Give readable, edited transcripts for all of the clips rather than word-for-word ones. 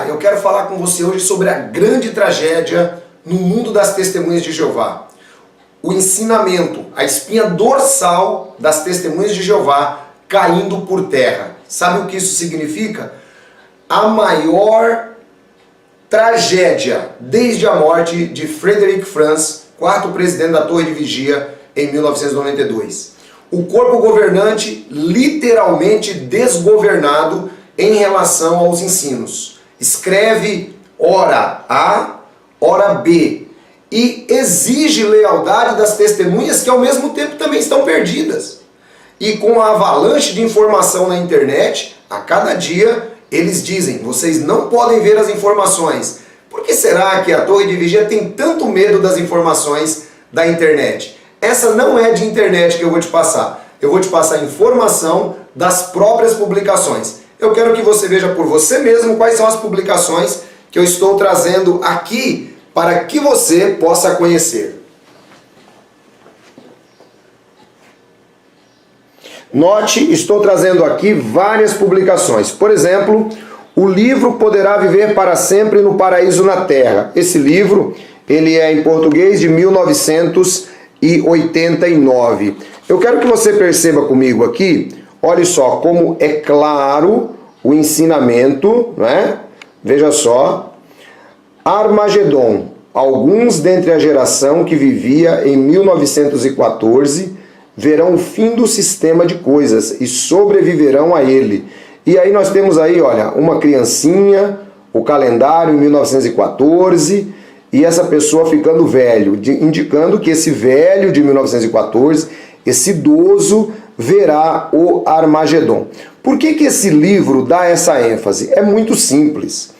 eu quero falar com você hoje sobre a grande tragédia no mundo das testemunhas de Jeová. O ensinamento, a espinha dorsal das testemunhas de Jeová caindo por terra. Sabe o que isso significa? A maior tragédia desde a morte de Frederic Franz, quarto presidente da Torre de Vigia, em 1992. O corpo governante literalmente desgovernado em relação aos ensinos. Escreve ora A, ora B, e exige lealdade das testemunhas que ao mesmo tempo também estão perdidas. E com a avalanche de informação na internet, a cada dia eles dizem, vocês não podem ver as informações. Por que será que a Torre de Vigia tem tanto medo das informações da internet? Essa não é de internet que eu vou te passar. Eu vou te passar informação das próprias publicações. Eu quero que você veja por você mesmo quais são as publicações que eu estou trazendo aqui para que você possa conhecer. Note, estou trazendo aqui várias publicações. Por exemplo, o livro Poderá Viver para Sempre no Paraíso na Terra. Esse livro, ele é em português de 1989. Eu quero que você perceba comigo aqui, olhe só como é claro o ensinamento, né? Veja só. Armagedon. Alguns dentre a geração que vivia em 1914 verão o fim do sistema de coisas e sobreviverão a ele. E aí nós temos aí, olha, uma criancinha, o calendário em 1914 e essa pessoa ficando velho, indicando que esse velho de 1914, esse idoso, verá o Armagedon. Por que esse livro dá essa ênfase? É muito simples.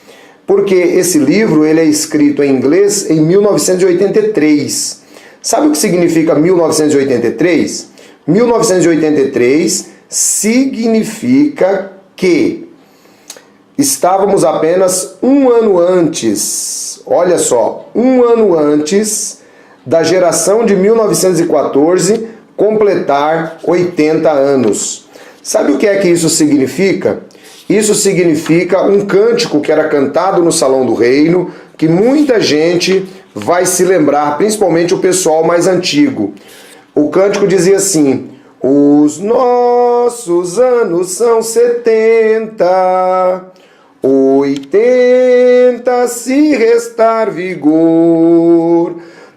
Porque esse livro ele é escrito em inglês em 1983. Sabe o que significa 1983? 1983 significa que estávamos apenas um ano antes, olha só, um ano antes da geração de 1914 completar 80 anos. Sabe o que é que isso significa? Isso significa um cântico que era cantado no Salão do Reino, que muita gente vai se lembrar, principalmente o pessoal mais antigo. O cântico dizia assim: os nossos anos são 70, 80 se restar vigor,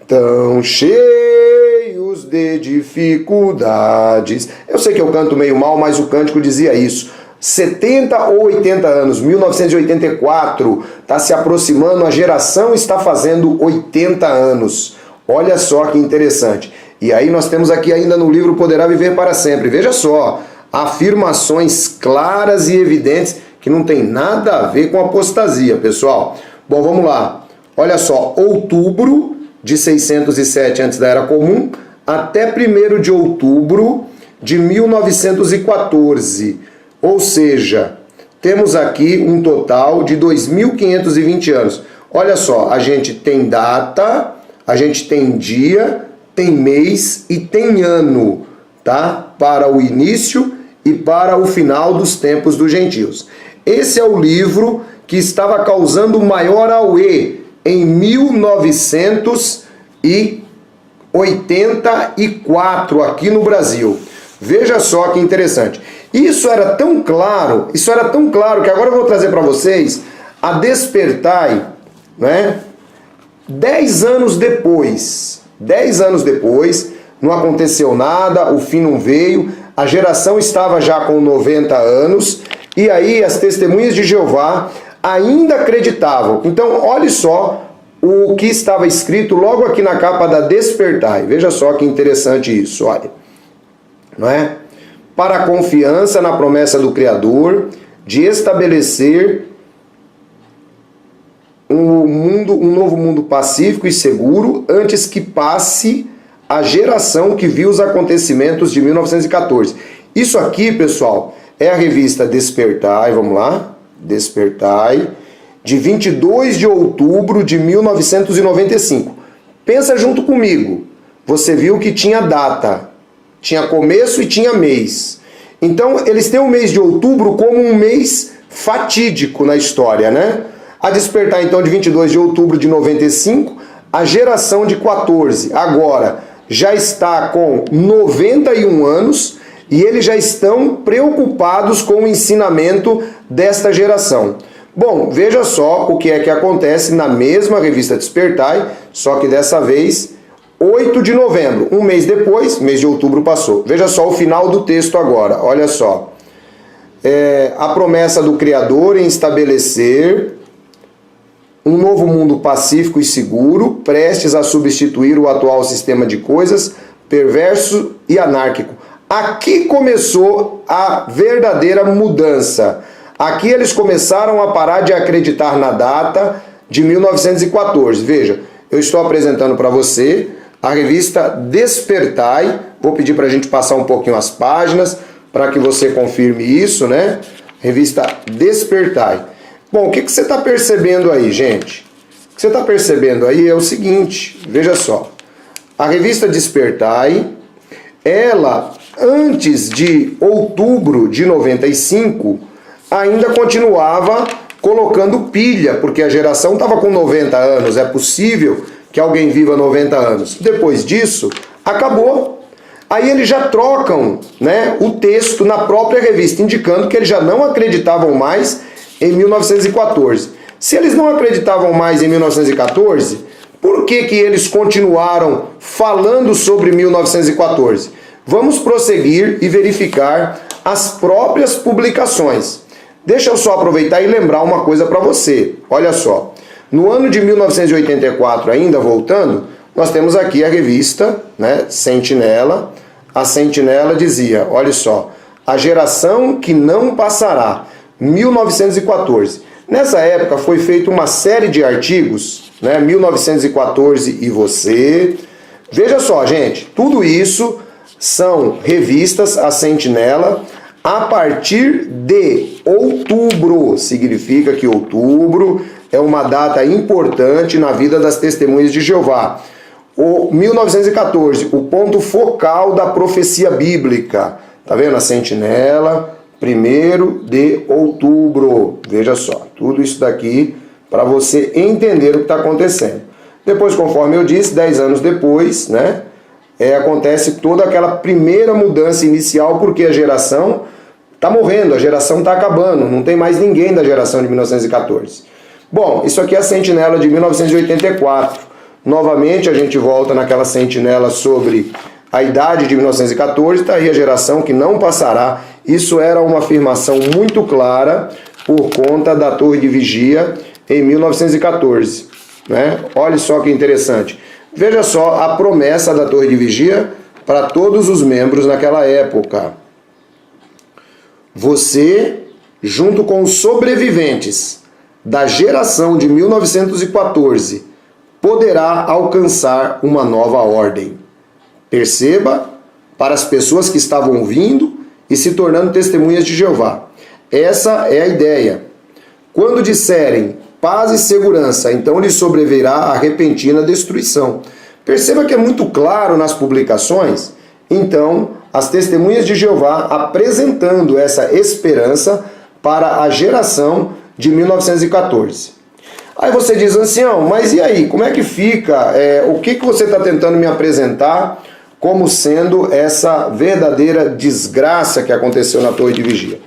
tão cheios de dificuldades. Eu sei que eu canto meio mal, mas o cântico dizia isso. 70 ou 80 anos, 1984, está se aproximando, a geração está fazendo 80 anos. Olha só que interessante. E aí nós temos aqui ainda no livro Poderá Viver para Sempre. Veja só, afirmações claras e evidentes que não tem nada a ver com apostasia, pessoal. Bom, vamos lá. Olha só, outubro de 607 antes da Era Comum até 1º de outubro de 1914. Ou seja, temos aqui um total de 2.520 anos. Olha só, a gente tem data, a gente tem dia, tem mês e tem ano, tá? Para o início e para o final dos tempos dos gentios. Esse é o livro que estava causando o maior auê em 1984 aqui no Brasil. Veja só que interessante. Isso era tão claro que agora eu vou trazer para vocês a Despertai, né? 10 anos depois, não aconteceu nada, o fim não veio, a geração estava já com 90 anos, e aí as testemunhas de Jeová ainda acreditavam. Então, olhe só o que estava escrito logo aqui na capa da Despertai. Veja só que interessante isso, olha. Não é? Para a confiança na promessa do Criador de estabelecer um novo mundo pacífico e seguro antes que passe a geração que viu os acontecimentos de 1914. Isso aqui, pessoal, é a revista Despertai, vamos lá, Despertai, de 22 de outubro de 1995. Pensa junto comigo, você viu que tinha data, tinha começo e tinha mês. Então, eles têm o mês de outubro como um mês fatídico na história, né? A Despertar, então, de 22 de outubro de 95, a geração de 14, agora já está com 91 anos e eles já estão preocupados com o ensinamento desta geração. Bom, veja só o que é que acontece na mesma revista Despertai, só que dessa vez 8 de novembro, um mês depois, mês de outubro passou. Veja só o final do texto agora, olha só. A promessa do Criador em estabelecer um novo mundo pacífico e seguro, prestes a substituir o atual sistema de coisas, perverso e anárquico. Aqui começou a verdadeira mudança. Aqui eles começaram a parar de acreditar na data de 1914. Veja, eu estou apresentando para você a revista Despertai. Vou pedir para a gente passar um pouquinho as páginas para que você confirme isso, né? Revista Despertai. Bom, o que você está percebendo aí, gente? O que você está percebendo aí é o seguinte, veja só. A revista Despertai, ela, antes de outubro de 95, ainda continuava colocando pilha, porque a geração estava com 90 anos, é possível que alguém viva 90 anos. Depois disso, acabou. Aí eles já trocam, né, o texto na própria revista, indicando que eles já não acreditavam mais em 1914. Se eles não acreditavam mais em 1914, por que eles continuaram falando sobre 1914? Vamos prosseguir e verificar as próprias publicações. Deixa eu só aproveitar e lembrar uma coisa para você. Olha só, no ano de 1984, ainda voltando, nós temos aqui a revista, né, Sentinela. A Sentinela dizia, olha só, a geração que não passará, 1914. Nessa época foi feita uma série de artigos, né, 1914 e você. Veja só, gente, tudo isso são revistas, a Sentinela, a partir de outubro. Significa que outubro é uma data importante na vida das testemunhas de Jeová. O 1914, o ponto focal da profecia bíblica. Tá vendo? A Sentinela, 1º de outubro. Veja só, tudo isso daqui para você entender o que está acontecendo. Depois, conforme eu disse, 10 anos depois, né, acontece toda aquela primeira mudança inicial, porque a geração está morrendo, a geração está acabando, não tem mais ninguém da geração de 1914. Bom, isso aqui é a Sentinela de 1984. Novamente a gente volta naquela Sentinela sobre a idade de 1914, está aí a geração que não passará. Isso era uma afirmação muito clara por conta da Torre de Vigia em 1914. Né? Olha só que interessante. Veja só a promessa da Torre de Vigia para todos os membros naquela época. Você, junto com os sobreviventes da geração de 1914, poderá alcançar uma nova ordem. Perceba, para as pessoas que estavam vindo e se tornando testemunhas de Jeová. Essa é a ideia. Quando disserem paz e segurança, então lhes sobrevirá a repentina destruição. Perceba que é muito claro nas publicações, então, as testemunhas de Jeová apresentando essa esperança para a geração de 1914. Aí você diz, ancião, mas e aí, como é que fica? O que você está tentando me apresentar como sendo essa verdadeira desgraça que aconteceu na Torre de Vigia?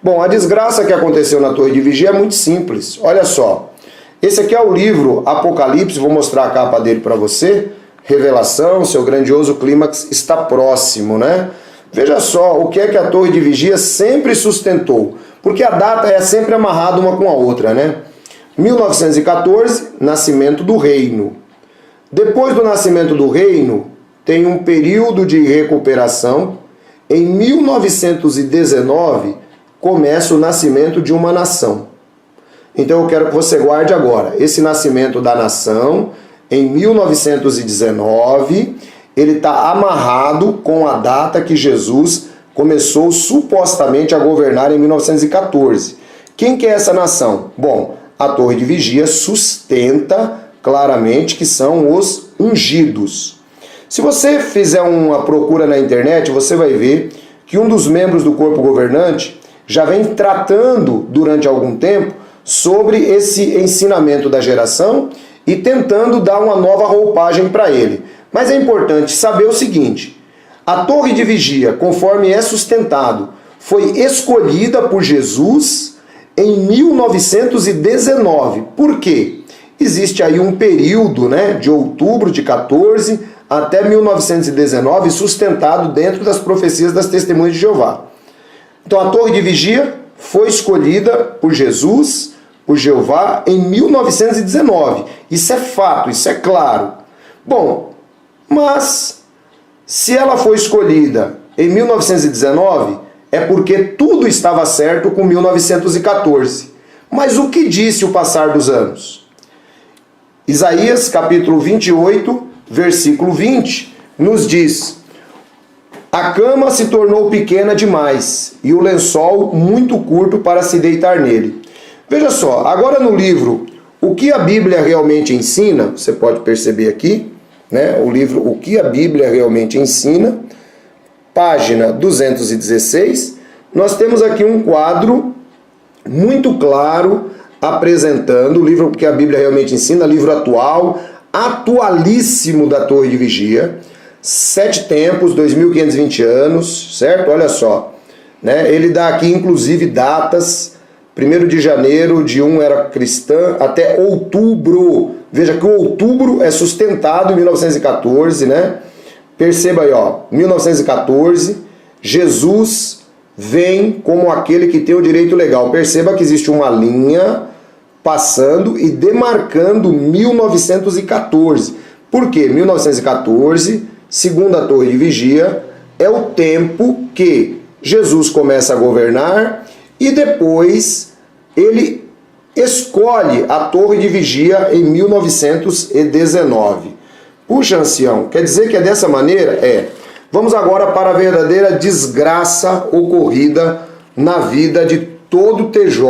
Bom, a desgraça que aconteceu na Torre de Vigia é muito simples. Olha só, esse aqui é o livro Apocalipse, vou mostrar a capa dele para você. Revelação, seu grandioso clímax está próximo, né? Veja só o que é que a Torre de Vigia sempre sustentou, porque a data é sempre amarrada uma com a outra, né? 1914, nascimento do reino. Depois do nascimento do reino, tem um período de recuperação. Em 1919, começa o nascimento de uma nação. Então eu quero que você guarde agora. Esse nascimento da nação, em 1919, ele está amarrado com a data que Jesus começou supostamente a governar em 1914. Quem que é essa nação? Bom, a Torre de Vigia sustenta claramente que são os ungidos. Se você fizer uma procura na internet, você vai ver que um dos membros do corpo governante já vem tratando durante algum tempo sobre esse ensinamento da geração e tentando dar uma nova roupagem para ele. Mas é importante saber o seguinte: a torre de vigia, conforme é sustentado, foi escolhida por Jesus em 1919. Por quê? Existe aí um período, de outubro de 14 até 1919, sustentado dentro das profecias das Testemunhas de Jeová. Então a torre de vigia foi escolhida por Jesus, por Jeová, em 1919. Isso é fato, isso é claro. Bom, mas se ela foi escolhida em 1919, é porque tudo estava certo com 1914. Mas o que disse o passar dos anos? Isaías capítulo 28, versículo 20, nos diz: a cama se tornou pequena demais e o lençol muito curto para se deitar nele. Veja só, agora no livro O que a Bíblia realmente ensina, você pode perceber aqui, o livro O que a Bíblia realmente ensina, página 216, nós temos aqui um quadro muito claro apresentando o livro que a Bíblia realmente ensina, livro atual, atualíssimo da Torre de Vigia, 7 tempos, 2520 anos, certo? Olha só, ele dá aqui inclusive datas, 1º de janeiro de era cristã até outubro. Veja que o outubro é sustentado em 1914, Perceba aí, 1914, Jesus vem como aquele que tem o direito legal. Perceba que existe uma linha passando e demarcando 1914. Por quê? 1914, segundo a Torre de Vigia, é o tempo que Jesus começa a governar e depois ele escolhe a Torre de Vigia em 1919. Puxa, ancião, quer dizer que é dessa maneira? Vamos agora para a verdadeira desgraça ocorrida na vida de todo TJ,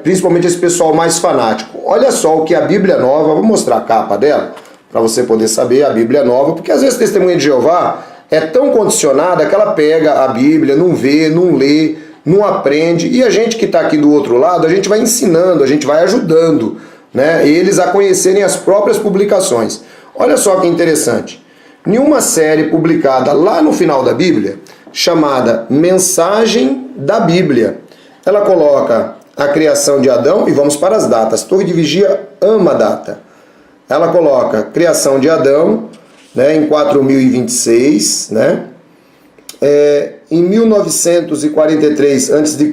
principalmente esse pessoal mais fanático. Olha só o que a Bíblia Nova, vou mostrar a capa dela, para você poder saber a Bíblia Nova, porque às vezes a Testemunha de Jeová é tão condicionada que ela pega a Bíblia, não vê, não lê, não aprende, e a gente que está aqui do outro lado, a gente vai ensinando, a gente vai ajudando, eles a conhecerem as próprias publicações. Olha só que interessante. Em uma série publicada lá no final da Bíblia, chamada Mensagem da Bíblia, ela coloca a criação de Adão, e vamos para as datas. Torre de Vigia ama a data. Ela coloca a criação de Adão, em 4026, em 1943 a.C.,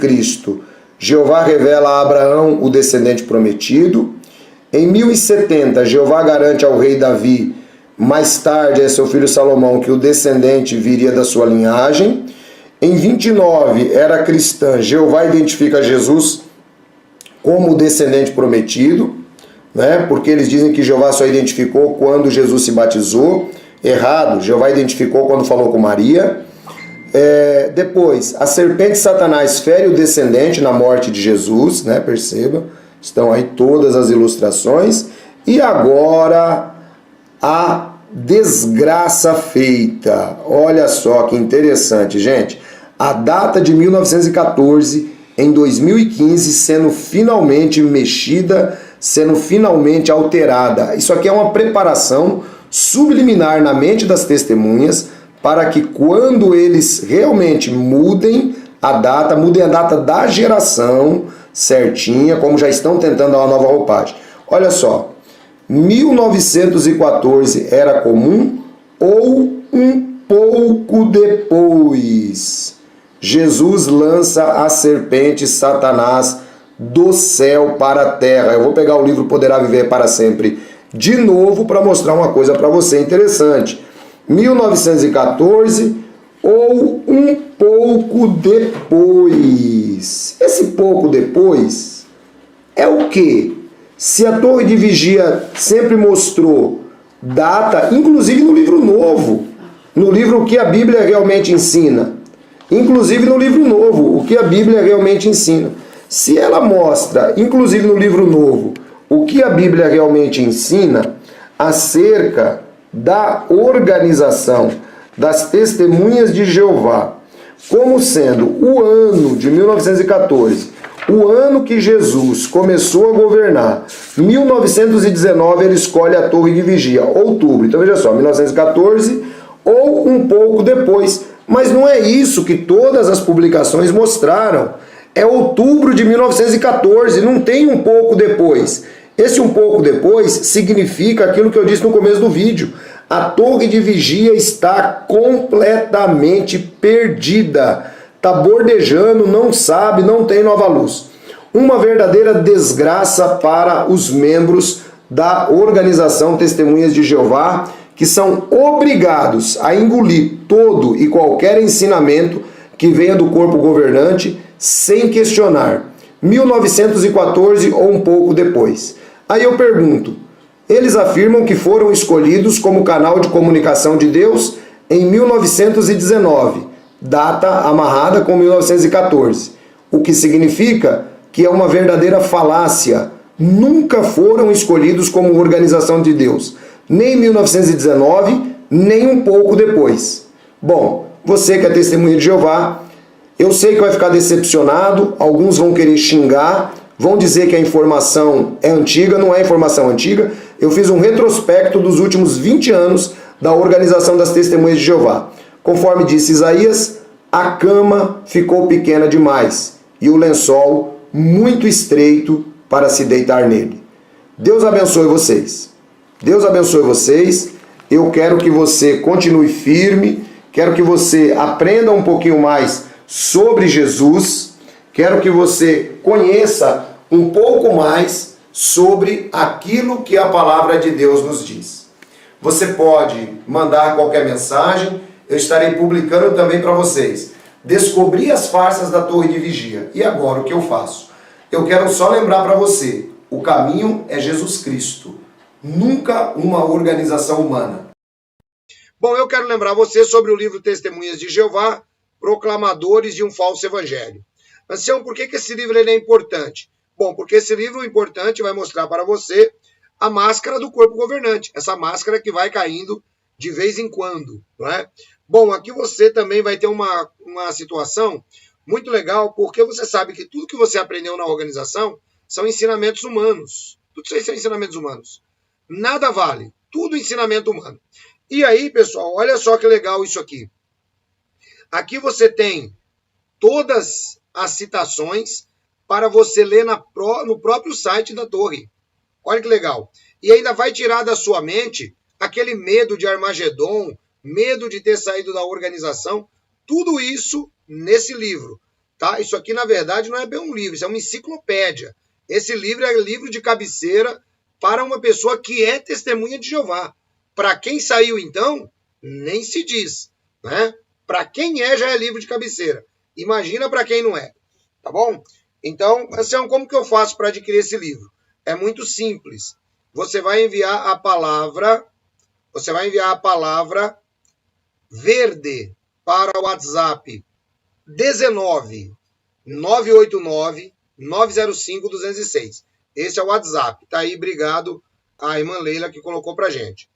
Jeová revela a Abraão o descendente prometido. Em 1070, Jeová garante ao rei Davi, mais tarde a seu filho Salomão, que o descendente viria da sua linhagem. Em 29, era cristã, Jeová identifica Jesus como o descendente prometido, porque eles dizem que Jeová só identificou quando Jesus se batizou. Errado, Jeová identificou quando falou com Maria. Depois, a serpente Satanás fere o descendente na morte de Jesus, perceba, estão aí todas as ilustrações. E agora a desgraça feita. Olha só que interessante, gente. A data de 1914, em 2015, sendo finalmente mexida, sendo finalmente alterada. Isso aqui é uma preparação subliminar na mente das testemunhas para que quando eles realmente mudem a data da geração certinha, como já estão tentando dar uma nova roupagem. Olha só, 1914 era comum ou um pouco depois? Jesus lança a serpente Satanás do céu para a terra. Eu vou pegar o livro Poderá Viver para Sempre de novo para mostrar uma coisa para você interessante. 1914 ou um pouco depois. Esse pouco depois é o quê? Se a Torre de Vigia sempre mostrou data, inclusive no livro novo, no livro O que a Bíblia realmente ensina, inclusive no livro novo, O que a Bíblia realmente ensina. Se ela mostra, inclusive no livro novo, o que a Bíblia realmente ensina acerca da organização das Testemunhas de Jeová, como sendo o ano de 1914 o ano que Jesus começou a governar, 1919, ele escolhe a Torre de Vigia, outubro. Então veja só, 1914 ou um pouco depois. Mas não é isso que todas as publicações mostraram. É outubro de 1914, não tem um pouco depois. Esse um pouco depois significa aquilo que eu disse no começo do vídeo. A Torre de Vigia está completamente perdida. Está bordejando, não sabe, não tem nova luz. Uma verdadeira desgraça para os membros da organização Testemunhas de Jeová, que são obrigados a engolir todo e qualquer ensinamento que venha do corpo governante sem questionar. 1914 ou um pouco depois. Aí eu pergunto, eles afirmam que foram escolhidos como canal de comunicação de Deus em 1919, data amarrada com 1914, o que significa que é uma verdadeira falácia. Nunca foram escolhidos como organização de Deus, nem em 1919, nem um pouco depois. Bom, você que é testemunha de Jeová, eu sei que vai ficar decepcionado, alguns vão querer xingar, vão dizer que a informação é antiga, não é informação antiga. Eu fiz um retrospecto dos últimos 20 anos da Organização das Testemunhas de Jeová. Conforme disse Isaías, a cama ficou pequena demais e o lençol muito estreito para se deitar nele. Deus abençoe vocês. Deus abençoe vocês. Eu quero que você continue firme, quero que você aprenda um pouquinho mais sobre Jesus, quero que você conheça um pouco mais sobre aquilo que a palavra de Deus nos diz. Você pode mandar qualquer mensagem, eu estarei publicando também para vocês. Descobri as farsas da Torre de Vigia. E agora o que eu faço? Eu quero só lembrar para você, o caminho é Jesus Cristo, nunca uma organização humana. Bom, eu quero lembrar você sobre o livro Testemunhas de Jeová, Proclamadores de um Falso Evangelho. Ancião, por que esse livro ele é importante? Bom, porque esse livro importante vai mostrar para você a máscara do corpo governante, essa máscara que vai caindo de vez em quando, não é? Bom, aqui você também vai ter uma situação muito legal, porque você sabe que tudo que você aprendeu na organização são ensinamentos humanos. Tudo isso aí são ensinamentos humanos. Nada vale, tudo ensinamento humano. E aí, pessoal, olha só que legal isso aqui. Aqui você tem todas as citações para você ler no próprio site da Torre. Olha que legal. E ainda vai tirar da sua mente aquele medo de Armagedon, medo de ter saído da organização. Tudo isso nesse livro. Tá? Isso aqui, na verdade, não é bem um livro, isso é uma enciclopédia. Esse livro é livro de cabeceira para uma pessoa que é testemunha de Jeová. Para quem saiu, então, nem se diz. Né? Para quem é, já é livro de cabeceira. Imagina para quem não é. Tá bom? Então, assim, como que eu faço para adquirir esse livro? É muito simples. Você vai enviar a palavra verde para o WhatsApp 19 989 905 206. Esse é o WhatsApp. Tá aí, obrigado à irmã Leila que colocou pra gente.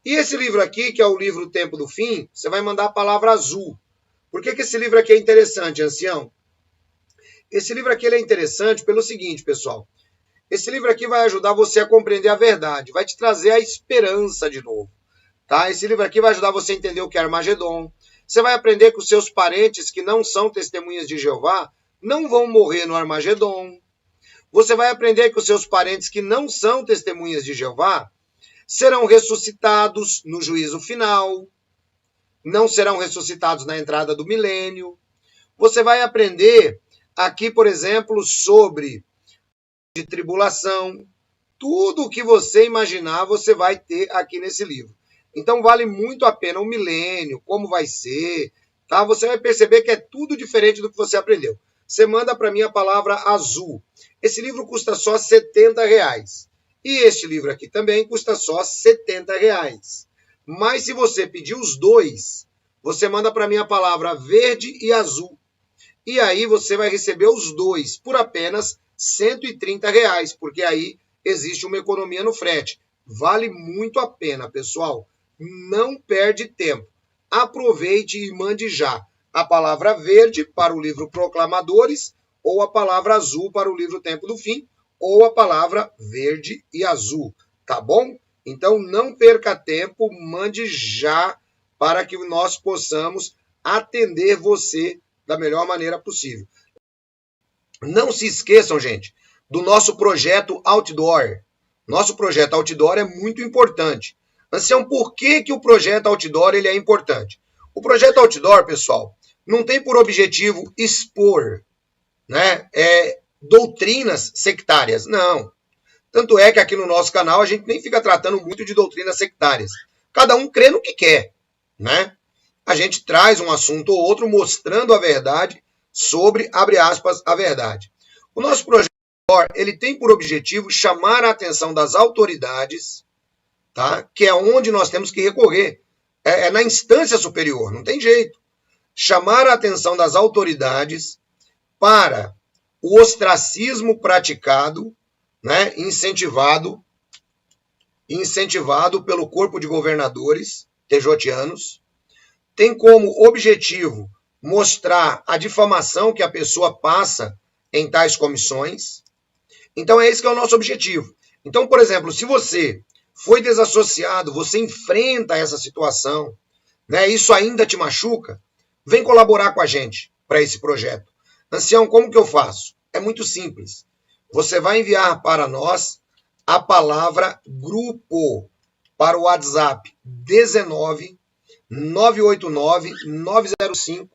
E esse livro aqui, que é o livro Tempo do Fim, você vai mandar a palavra azul. Por que esse livro aqui é interessante, ancião? Esse livro aqui ele é interessante pelo seguinte, pessoal. Esse livro aqui vai ajudar você a compreender a verdade, vai te trazer a esperança de novo. Tá? Esse livro aqui vai ajudar você a entender o que é Armagedon. Você vai aprender que os seus parentes que não são testemunhas de Jeová não vão morrer no Armagedon. Você vai aprender que os seus parentes que não são testemunhas de Jeová serão ressuscitados no juízo final, não serão ressuscitados na entrada do milênio. Você vai aprender aqui, por exemplo, sobre de tribulação. Tudo o que você imaginar, você vai ter aqui nesse livro. Então, vale muito a pena o milênio, como vai ser, tá? Você vai perceber que é tudo diferente do que você aprendeu. Você manda para mim a palavra azul. Esse livro custa só R$70. E este livro aqui também custa só R$70. Mas se você pedir os dois, você manda para mim a palavra verde e azul. E aí você vai receber os dois por apenas R$130, porque aí existe uma economia no frete. Vale muito a pena, pessoal. Não perde tempo. Aproveite e mande já a palavra verde para o livro Proclamadores, ou a palavra azul para o livro Tempo do Fim, ou a palavra verde e azul, tá bom? Então não perca tempo, mande já para que nós possamos atender você da melhor maneira possível. Não se esqueçam, gente, do nosso projeto Outdoor. Nosso projeto Outdoor é muito importante. Ancião, por que o projeto Outdoor ele é importante? O projeto Outdoor, pessoal, não tem por objetivo expor, né, doutrinas sectárias. Não. Tanto é que aqui no nosso canal a gente nem fica tratando muito de doutrinas sectárias. Cada um crê no que quer, né? A gente traz um assunto ou outro mostrando a verdade sobre, abre aspas, a verdade. O nosso projeto ele tem por objetivo chamar a atenção das autoridades, tá? Que é onde nós temos que recorrer. É na instância superior, não tem jeito. Chamar a atenção das autoridades para o ostracismo praticado, né, incentivado pelo corpo de governadores tejotianos, tem como objetivo mostrar a difamação que a pessoa passa em tais comissões. Então é esse que é o nosso objetivo. Então, por exemplo, se você foi desassociado, você enfrenta essa situação, né, isso ainda te machuca, vem colaborar com a gente para esse projeto. Ancião, como que eu faço? É muito simples. Você vai enviar para nós a palavra grupo para o WhatsApp 19 989 905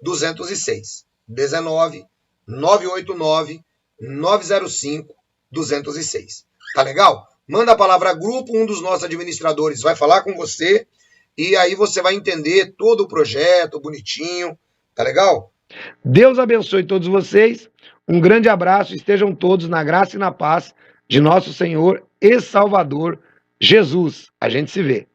206. 19 989 905 206. Tá legal? Manda a palavra grupo, um dos nossos administradores vai falar com você e aí você vai entender todo o projeto bonitinho. Tá legal? Deus abençoe todos vocês. Um grande abraço. Estejam todos na graça e na paz de nosso Senhor e Salvador Jesus. A gente se vê.